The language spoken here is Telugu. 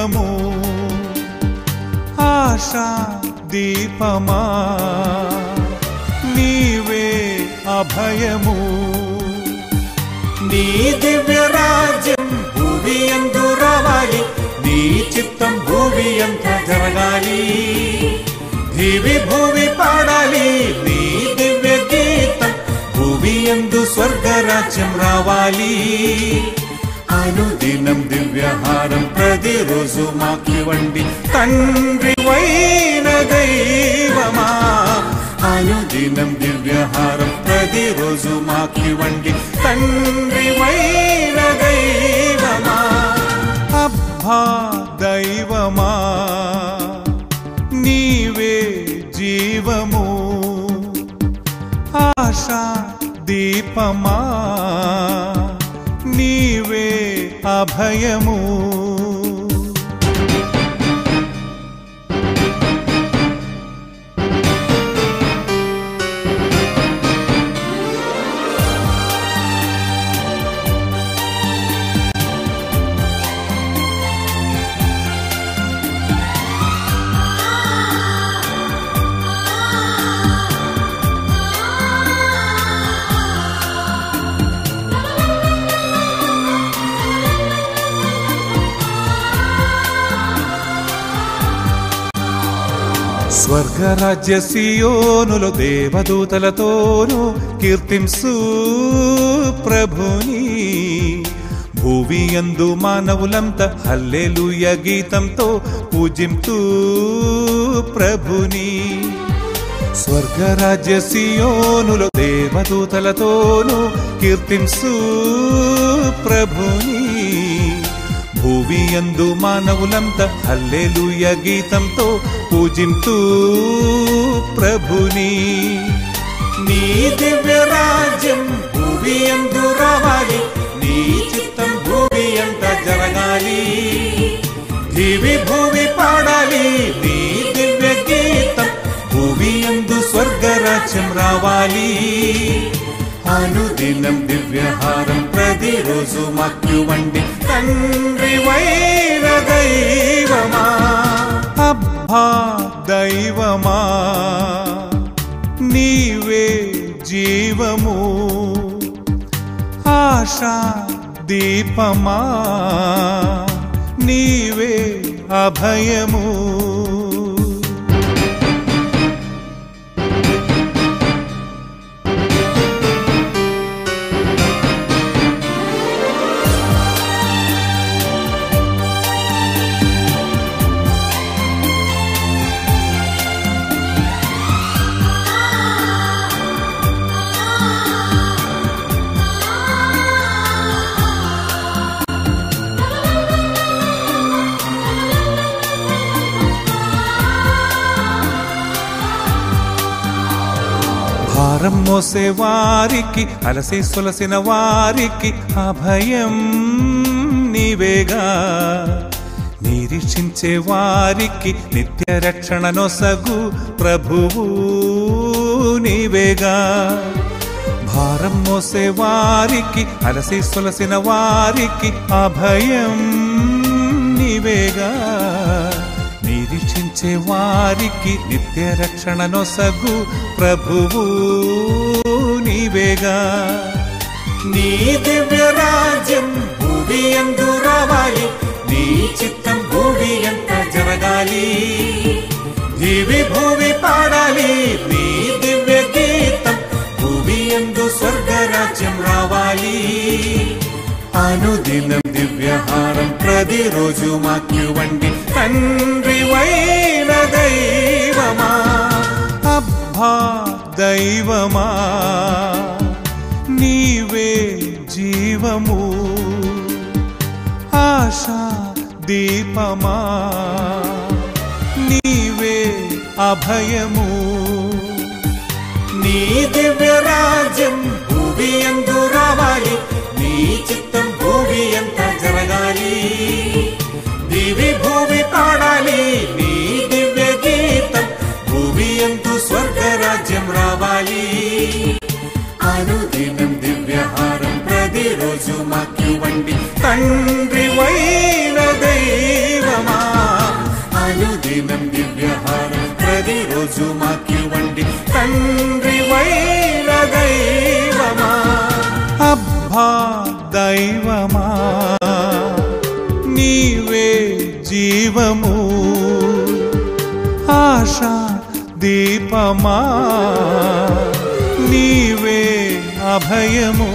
జీవము ఆశా దీపమా నీవే అభయము నీ దివ్య రాజ్యం భూమి యందు రావాలి నీ చిత్తం భూమి అంత జరగాలి దివి భూమి పాడాలి నీ దివ్య గీతం భూమి యందు స్వర్గరాజ్యం రావాలి అనుదినం దివ్యహారం ప్రతిరోజు మాకివ్వండి తండ్రివైన దైవమా అనుదినం దివ్యహారం ప్రతిరోజు మాకివ్వండి తండ్రివైన దైవమా అబ్బా దైవమా నీవే జీవము ఆశా దీపమా నీవే అభయము స్వర్గరాజ్య సియోనులో దేవదూతలతోనూ కీర్తింసు ప్రభుని భూమి యందు మానవులంతా హల్లెలూయా గీతంతో పూజింతు ప్రభుని స్వర్గరాజ్య సియోనులో దేవదూతలతోనూ కీర్తింసు ప్రభుని భూమి యందు మానవులంతా హల్లెలూయా గీతంతో పూజింతు ప్రభుని నీ దివ్య రాజ్యం భూమి యందు రావాలి నీ చిత్తం భూమి అంత జరగాలి దివి భూమి పాడాలి నీ దివ్య గీతం భూమి యందు స్వర్గరాజ్యం రావాలి అనుదినం దివ్యహారం ప్రతిరోజు మాకివ్వండి తండ్రివైన దైవమా అబ్బా దైవమా నీవే జీవము ఆశా దీపమా నీవే అభయము భారం మోసే వారికి అలసి సొలసిన వారికి అభయం నీవేగా నిరీక్షించే వారికి నిత్య రక్షణ నొసగు ప్రభువు నీవేగా భారం మోసే వారికి అలసి సొలసిన వారికి అభయం నీవేగా నిరీక్షించే వారికి నిత్య రక్షణ నొసగు ప్రభువు నీవేగా నీ దివ్య రాజ్యం భూమి యందు రావాలి నీ చిత్తం భూమి అంత జరగాలి దివి భూమి పాడాలి నీ దివ్య గీతం భూమి యందు స్వర్గరాజ్యం రావాలి అనుదినం దివ్యహారం ప్రతిరోజు మాకివ్వండి తండ్రివైన దైవమా అబ్బా దైవమా నీవే జీవము ఆశా దీపమా నీవే అభయము నీ దివ్య రాజ్యం భూమి యందు రావాలి నీ చిత్తం భూమి అంత జరగాలి దివి భూమి పాడాలి నీ దివ్య గీతం భూమి యందు స్వర్గరాజ్యం రావాలి అనుదినం దివ్యహారం ప్రతిరోజు మాకివ్వండి తండ్రివైన దైవమా రుజుమాకివ్వండి తండ్రి వైన దైవమా. అబ్బా దైవమా నీవే జీవము, ఆశా దీపమా నీవే అభయము.